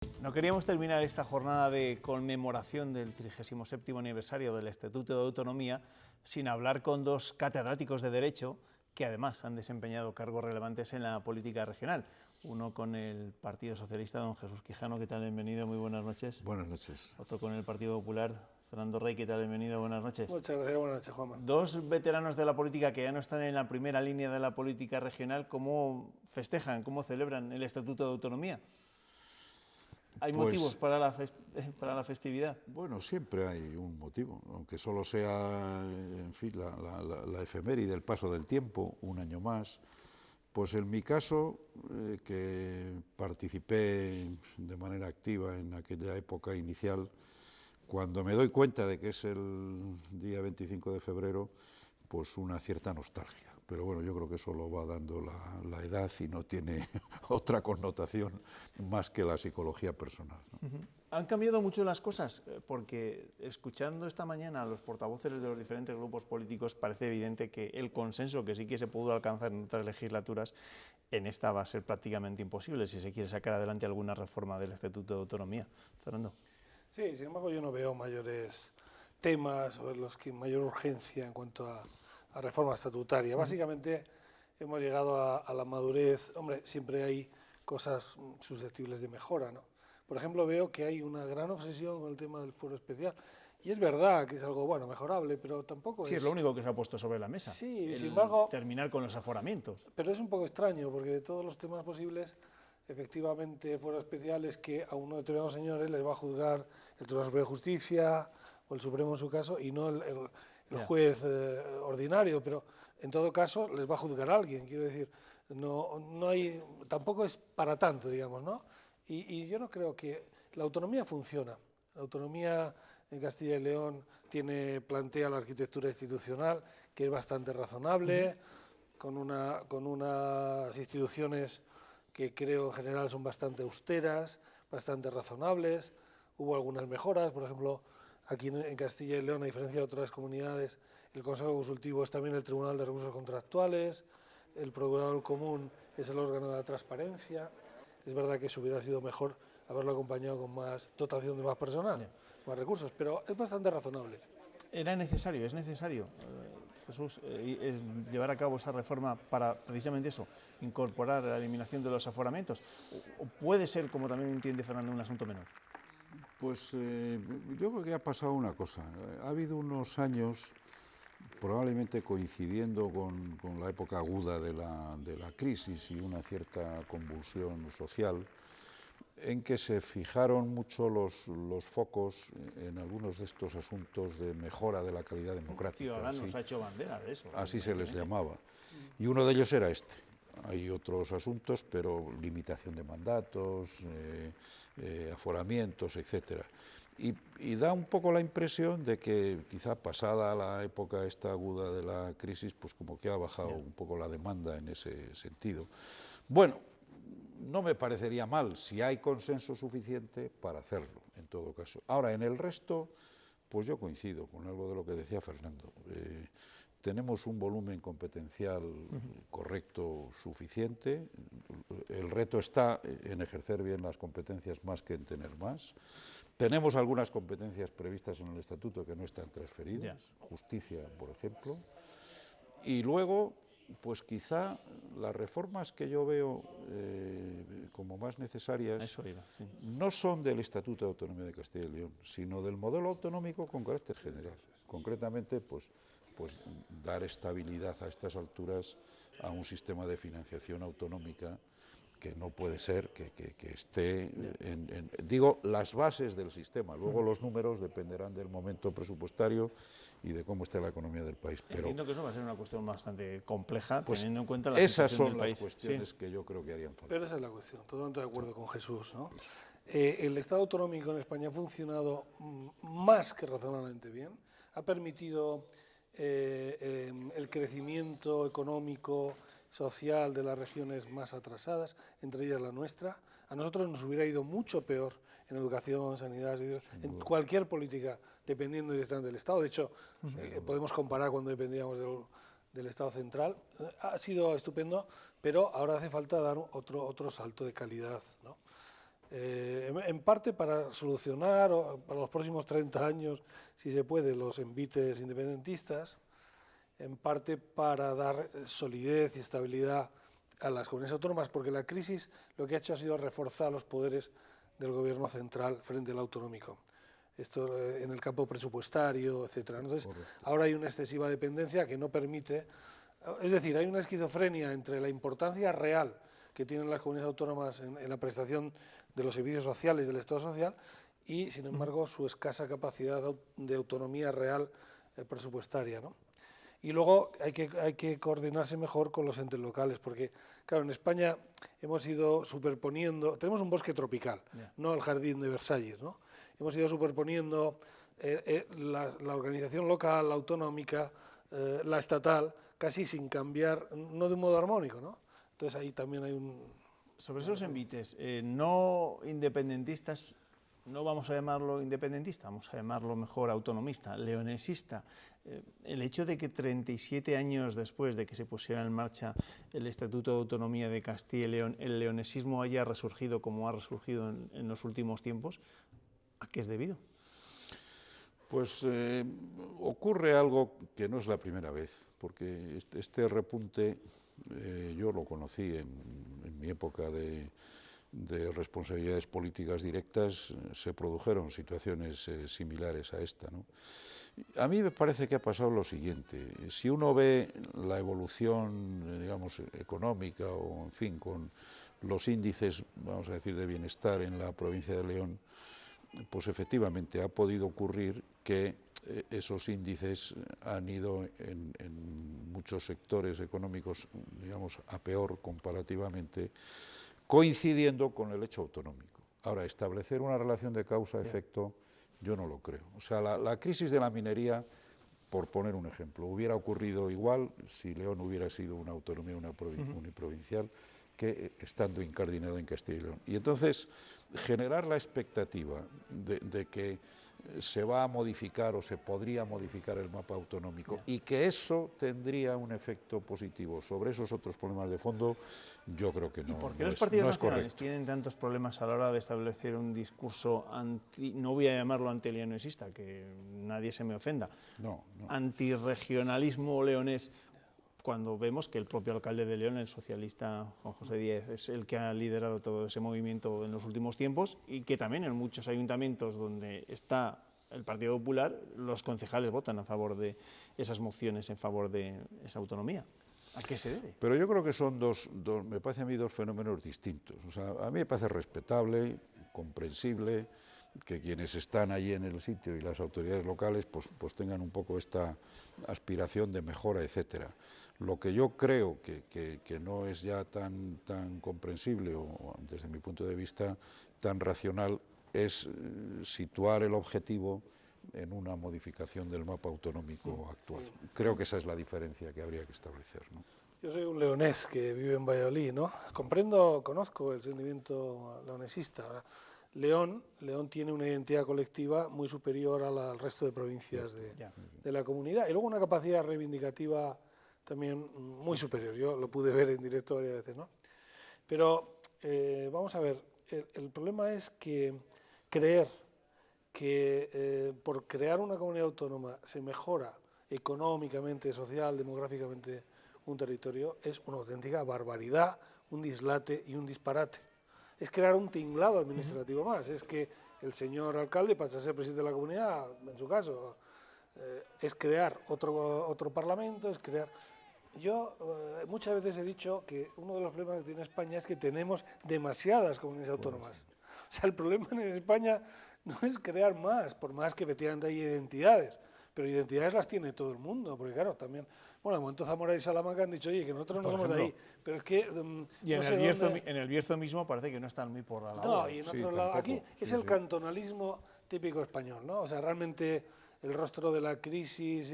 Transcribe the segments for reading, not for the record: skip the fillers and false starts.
No queríamos terminar esta jornada de conmemoración del 37º aniversario del Estatuto de Autonomía sin hablar con dos catedráticos de Derecho que además han desempeñado cargos relevantes en la política regional. Uno con el Partido Socialista, don Jesús Quijano, ¿qué tal? Bienvenido, muy buenas noches. Buenas noches. Otro con el Partido Popular, Fernando Rey, ¿qué tal? Bienvenido, buenas noches. Muchas gracias, buenas noches, Juanma. Dos veteranos de la política que ya no están en la primera línea de la política regional, ¿cómo festejan, cómo celebran el Estatuto de Autonomía? ¿Hay motivos para la festividad? Bueno, siempre hay un motivo, aunque solo sea, en fin, la efeméride del paso del tiempo, un año más. Pues en mi caso, que participé de manera activa en aquella época inicial, cuando me doy cuenta de que es el día 25 de febrero, pues una cierta nostalgia. Pero bueno, yo creo que eso lo va dando la edad y no tiene otra connotación más que la psicología personal, ¿no? Han cambiado mucho las cosas, porque escuchando esta mañana a los portavoces de los diferentes grupos políticos parece evidente que el consenso que sí que se pudo alcanzar en otras legislaturas, en esta va a ser prácticamente imposible si se quiere sacar adelante alguna reforma del Estatuto de Autonomía. Fernando. Sí, sin embargo yo no veo mayores temas o los que mayor urgencia en cuanto a reforma estatutaria. Básicamente hemos llegado a la madurez. Hombre, siempre hay cosas susceptibles de mejora, ¿no? Por ejemplo, veo que hay una gran obsesión con el tema del fuero especial. Y es verdad que es algo, bueno, mejorable, pero tampoco sí, es lo único que se ha puesto sobre la mesa. Sí, sin embargo, terminar con los aforamientos. Pero es un poco extraño, porque de todos los temas posibles, efectivamente, fuero especial es que a uno de determinados señores les va a juzgar el Tribunal Superior de Justicia o el Supremo en su caso, y no el juez ordinario, pero en todo caso les va a juzgar a alguien, quiero decir, no hay, tampoco es para tanto, digamos, ¿no? Y yo no creo que la autonomía funciona. La autonomía en Castilla y León plantea la arquitectura institucional, que es bastante razonable, con unas instituciones que creo en general son bastante austeras, bastante razonables. Hubo algunas mejoras, por ejemplo, aquí en Castilla y León, a diferencia de otras comunidades, el Consejo Consultivo es también el Tribunal de Recursos Contractuales, el Procurador Común es el órgano de la transparencia. Es verdad que eso hubiera sido mejor haberlo acompañado con más dotación de más personal, más recursos, pero es bastante razonable. ¿Era necesario, es necesario, Jesús, llevar a cabo esa reforma para precisamente eso, incorporar la eliminación de los aforamientos? ¿O puede ser, como también entiende Fernando, un asunto menor? Pues yo creo que ha pasado una cosa. Ha habido unos años, probablemente coincidiendo con la época aguda de la crisis y una cierta convulsión social, en que se fijaron mucho los focos en algunos de estos asuntos de mejora de la calidad democrática. Ciudadanos ha hecho bandera de eso. Así se les llamaba. Y uno de ellos era este. Hay otros asuntos, pero limitación de mandatos, aforamientos, etcétera. Y da un poco la impresión de que quizá pasada la época esta aguda de la crisis, pues como que ha bajado un poco la demanda en ese sentido. Bueno, no me parecería mal si hay consenso suficiente para hacerlo, en todo caso. Ahora, en el resto, pues yo coincido con algo de lo que decía Fernando. Tenemos un volumen competencial correcto, suficiente. El reto está en ejercer bien las competencias más que en tener más. Tenemos algunas competencias previstas en el Estatuto que no están transferidas, justicia, por ejemplo. Y luego, pues quizá las reformas que yo veo como más necesarias no son del Estatuto de Autonomía de Castilla y León, sino del modelo autonómico con carácter general. Concretamente, pues dar estabilidad a estas alturas a un sistema de financiación autonómica que no puede ser que esté digo, las bases del sistema. Luego los números dependerán del momento presupuestario y de cómo esté la economía del país. Pero entiendo que eso va a ser una cuestión bastante compleja, pues teniendo en cuenta la esas situación son del las país. cuestiones que yo creo que harían falta. Pero esa es la cuestión, totalmente de acuerdo con Jesús, ¿no? El Estado autonómico en España ha funcionado más que razonablemente bien, ha permitido el crecimiento económico, social de las regiones más atrasadas, entre ellas la nuestra. A nosotros nos hubiera ido mucho peor en educación, sanidad, en cualquier política, dependiendo directamente del Estado. De hecho, podemos comparar cuando dependíamos del Estado central. Ha sido estupendo, pero ahora hace falta dar otro salto de calidad, ¿no? En parte para solucionar para los próximos 30 años, si se puede, los envites independentistas, en parte para dar solidez y estabilidad a las comunidades autónomas, porque la crisis lo que ha hecho ha sido reforzar los poderes del gobierno central frente al autonómico. Esto en el campo presupuestario, etcétera. Entonces, ahora hay una excesiva dependencia que no permite, es decir, hay una esquizofrenia entre la importancia real que tienen las comunidades autónomas en la prestación de los servicios sociales del Estado social y, sin embargo, su escasa capacidad de autonomía real presupuestaria, ¿no? Y luego hay que coordinarse mejor con los entes locales, porque, claro, en España hemos ido superponiendo, tenemos un bosque tropical, no el jardín de Versalles, ¿no? Hemos ido superponiendo la organización local, la autonómica, la estatal, casi sin cambiar, no de un modo armónico, ¿no? Entonces ahí también hay un... Sobre esos envites, no independentistas, no vamos a llamarlo independentista, vamos a llamarlo mejor autonomista, leonesista. El hecho de que 37 años después de que se pusiera en marcha el Estatuto de Autonomía de Castilla y León, el leonesismo haya resurgido como ha resurgido en los últimos tiempos, ¿a qué es debido? Pues ocurre algo que no es la primera vez, porque este repunte yo lo conocí en mi época de responsabilidades políticas directas, se produjeron situaciones similares a esta, ¿no? A mí me parece que ha pasado lo siguiente: si uno ve la evolución, digamos, económica o, en fin, con los índices, vamos a decir, de bienestar en la provincia de León, pues efectivamente ha podido ocurrir que esos índices han ido en muchos sectores económicos, digamos, a peor comparativamente, coincidiendo con el hecho autonómico. Ahora, establecer una relación de causa-efecto, yo no lo creo. O sea, la crisis de la minería, por poner un ejemplo, hubiera ocurrido igual si León hubiera sido una autonomía uniprovincial que estando incardinado en Castilla y León. Y entonces, generar la expectativa de que se va a modificar o se podría modificar el mapa autonómico y que eso tendría un efecto positivo sobre esos otros problemas de fondo, yo creo que no. ¿Y por qué los partidos nacionales tienen tantos problemas a la hora de establecer un discurso no voy a llamarlo antileonesista, que nadie se me ofenda, antirregionalismo leonés, cuando vemos que el propio alcalde de León, el socialista Juan José Díez, es el que ha liderado todo ese movimiento en los últimos tiempos y que también en muchos ayuntamientos donde está el Partido Popular, los concejales votan a favor de esas mociones en favor de esa autonomía? ¿A qué se debe? Pero yo creo que son me parece a mí dos fenómenos distintos. O sea, a mí me parece respetable, comprensible, que quienes están allí en el sitio y las autoridades locales pues tengan un poco esta aspiración de mejora, etcétera. Lo que yo creo que no es ya tan comprensible o, desde mi punto de vista, tan racional, es situar el objetivo en una modificación del mapa autonómico actual. Creo que esa es la diferencia que habría que establecer, ¿no? Yo soy un leonés que vive en Valladolid, ¿no? Conozco el sentimiento leonesista. León tiene una identidad colectiva muy superior al resto de provincias de la comunidad y luego una capacidad reivindicativa también muy superior. Yo lo pude ver en directo varias veces, ¿no? Pero vamos a ver, el problema es que creer que por crear una comunidad autónoma se mejora económicamente, social, demográficamente un territorio es una auténtica barbaridad, un dislate y un disparate. Es crear un tinglado administrativo más, es que el señor alcalde pasa a ser presidente de la comunidad, en su caso, es crear otro parlamento, es crear... Yo muchas veces he dicho que uno de los problemas que tiene España es que tenemos demasiadas comunidades autónomas. O sea, el problema en España no es crear más, por más que efectivamente hay identidades, pero identidades las tiene todo el mundo, porque claro, también... Bueno, de momento Zamora y Salamanca han dicho, oye, que nosotros no somos de ahí, pero es que... y en el Bierzo mismo parece que no están muy por la labor. No, y en otro lado, aquí es el cantonalismo típico español, ¿no? O sea, realmente el rostro de la crisis,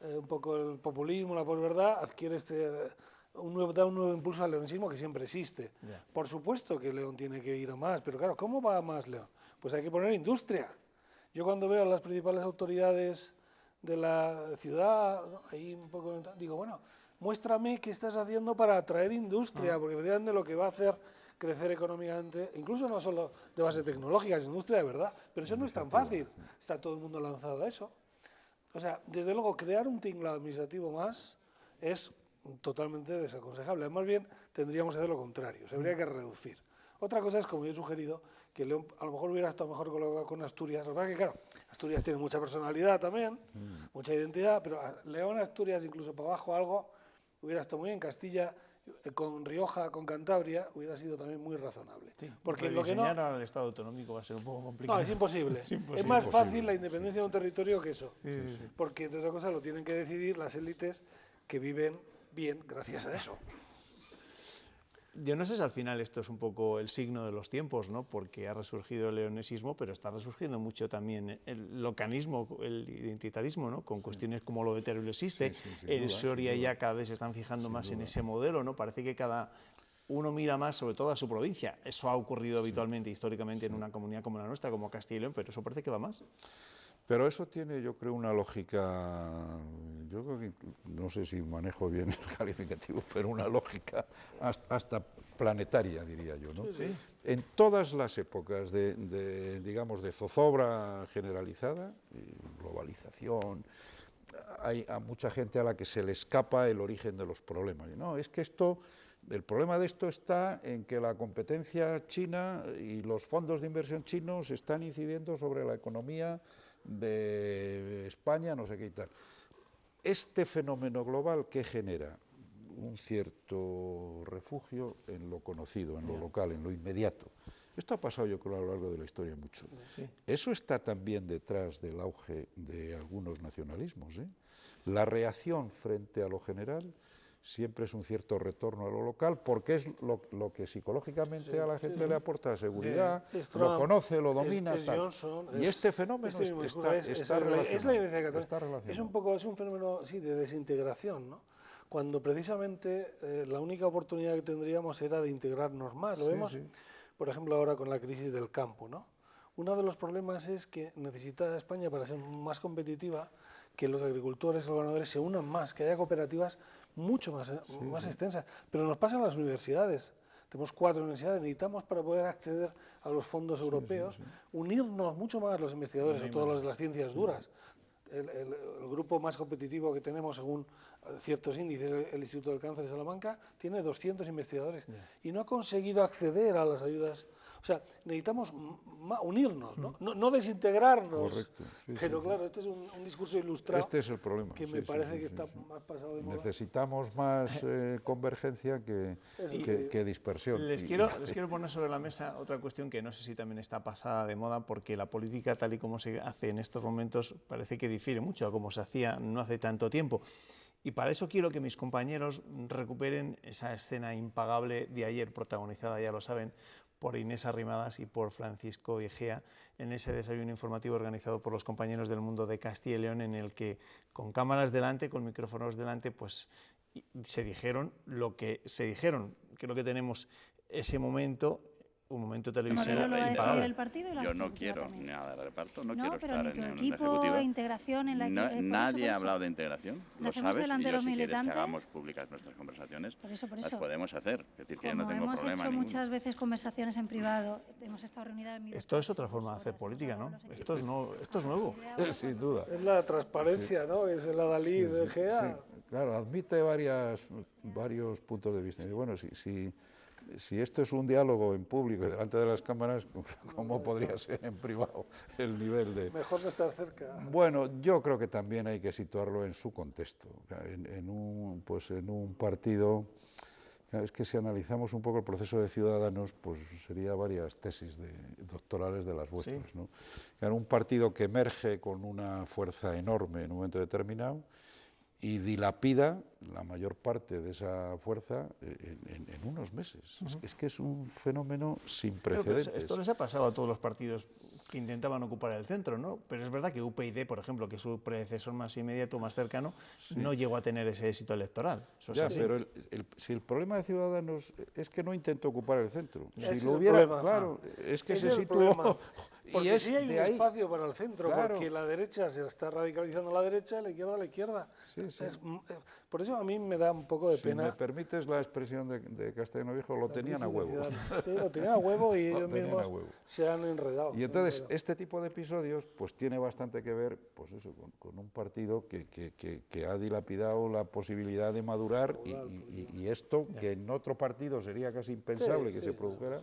un poco el populismo, la posverdad, adquiere da un nuevo impulso al leonesismo que siempre existe. Por supuesto que León tiene que ir a más, pero claro, ¿cómo va a más León? Pues hay que poner industria. Yo cuando veo a las principales autoridades de la ciudad, ¿no? Ahí un poco digo, bueno, muéstrame qué estás haciendo para atraer industria, porque efectivamente lo que va a hacer crecer económicamente, incluso no solo de base tecnológica, es industria de verdad, pero eso no es tan fácil, está todo el mundo lanzado a eso. O sea, desde luego, crear un tinglado administrativo más es totalmente desaconsejable. Más bien, tendríamos que hacer lo contrario, se habría que reducir. Otra cosa es, como yo he sugerido, que León a lo mejor hubiera estado mejor colocado con Asturias. Lo que pasa es que, claro, Asturias tiene mucha personalidad también, mucha identidad, pero León, Asturias, incluso para abajo algo, hubiera estado muy bien. Castilla, con Rioja, con Cantabria, hubiera sido también muy razonable. Sí, porque lo que no... al Estado autonómico va a ser un poco complicado. No, es imposible. Es más fácil la independencia de un territorio que eso. Porque, entre otras cosas, lo tienen que decidir las élites que viven bien gracias a eso. Yo no sé si al final esto es un poco el signo de los tiempos, ¿no? Porque ha resurgido el leonesismo, pero está resurgiendo mucho también el locanismo, el identitarismo, ¿no? Con cuestiones como lo de Teruel existe, el Soria ya cada vez se están fijando más en ese modelo, ¿no? Parece que cada uno mira más sobre todo a su provincia. Eso ha ocurrido habitualmente, históricamente, en una comunidad como la nuestra, como Castilla y León, pero eso parece que va más. Pero eso tiene, yo creo, una lógica, yo creo que, no sé si manejo bien el calificativo, pero una lógica hasta planetaria, diría yo, ¿no? Sí. En todas las épocas digamos, de zozobra generalizada, globalización, hay a mucha gente a la que se le escapa el origen de los problemas. No, es que el problema de esto está en que la competencia china y los fondos de inversión chinos están incidiendo sobre la economía de España, no sé qué y tal. Este fenómeno global, ¿qué genera? Un cierto refugio en lo conocido, en lo local, en lo inmediato. Esto ha pasado, yo creo, a lo largo de la historia mucho. Sí. Eso está también detrás del auge de algunos nacionalismos, ¿eh? La reacción frente a lo general siempre es un cierto retorno a lo local, porque es lo que psicológicamente a la gente le aporta seguridad, lo conoce, lo domina, tal. Johnson, y este fenómeno está relacionado. Es un fenómeno, sí, de desintegración, ¿no? Cuando precisamente la única oportunidad que tendríamos era de integrarnos más. Lo vemos, por ejemplo, ahora con la crisis del campo, ¿no? Uno de los problemas es que necesita España, para ser más competitiva, que los agricultores, los ganadores se unan más, que haya cooperativas mucho más extensas. Pero nos pasa en las universidades. Tenemos 4 universidades, necesitamos, para poder acceder a los fondos europeos, unirnos mucho más los investigadores, sobre todo los de las ciencias duras. El grupo más competitivo que tenemos, según ciertos índices, el Instituto del Cáncer de Salamanca, tiene 200 investigadores y no ha conseguido acceder a las ayudas. O sea, necesitamos unirnos, no desintegrarnos. Correcto, pero claro, este es un discurso ilustrado. Este es el problema. Que me parece que está más pasado de moda. Necesitamos más convergencia que dispersión. Les quiero poner sobre la mesa otra cuestión que no sé si también está pasada de moda, porque la política tal y como se hace en estos momentos parece que difiere mucho a como se hacía no hace tanto tiempo. Y para eso quiero que mis compañeros recuperen esa escena impagable de ayer, protagonizada, ya lo saben, por Inés Arrimadas y por Francisco Egea, en ese desayuno informativo organizado por los compañeros del Mundo de Castilla y León, en el que, con cámaras delante, con micrófonos delante, pues se dijeron lo que se dijeron. Creo que tenemos ese momento, un momento televisivo impagable. El partido y la Yo no quiero nada de reparto, no quiero pero estar ni tu en equipo, una ejecutiva. integración en la Nadie ha hablado de integración, lo sabes, y yo, si quieres que hagamos públicas nuestras conversaciones, por eso. las podemos hacer. Es decir, que yo no tengo hemos problema hecho ninguno. muchas veces conversaciones en privado, hemos estado reunidas en mi Esto es otra forma de hacer política, ¿no? Esto es nuevo. Sin duda. Es la transparencia, ¿no? Es la Dalí de Egea. Claro, admite varios puntos de vista. Y bueno, si esto es un diálogo en público y delante de las cámaras, ¿cómo podría ser en privado el nivel de...? Mejor no estar cerca. Bueno, yo creo que también hay que situarlo en su contexto. En un partido... Es que si analizamos un poco el proceso de Ciudadanos, pues sería varias tesis doctorales de las vuestras, ¿no? En un partido que emerge con una fuerza enorme en un momento determinado y dilapida la mayor parte de esa fuerza en unos meses. Es que es un fenómeno sin precedentes. Esto les ha pasado a todos los partidos que intentaban ocupar el centro, ¿no? Pero es verdad que UPyD, por ejemplo, que es su predecesor más inmediato, más cercano, no llegó a tener ese éxito electoral. Eso es así. Pero si el problema de Ciudadanos es que no intentó ocupar el centro. Ese Si lo es hubiera, el problema. claro, es que Ese se es el situó problema. Porque es sí hay un de ahí, espacio para el centro, claro. porque la derecha se está radicalizando a la derecha, la izquierda a la izquierda. Sí, sí. Por eso a mí me da un poco de pena. Si me permites la expresión de Castellano Viejo, lo tenían a huevo. Sí, lo tenían a huevo y ellos tenían mismos a huevo. se han enredado. Y entonces este tipo de episodios pues tiene bastante que ver pues eso, con un partido que ha dilapidado la posibilidad de madurar y esto que en otro partido sería casi impensable que se produjera,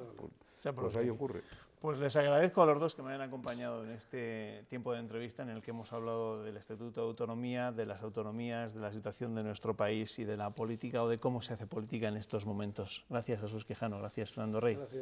pues ahí ocurre. Pues les agradezco a los dos que me han acompañado en este tiempo de entrevista en el que hemos hablado del Estatuto de Autonomía, de las autonomías, de la situación de nuestro país y de la política o de cómo se hace política en estos momentos. Gracias, Jesús Quijano. Gracias, Fernando Rey. Gracias.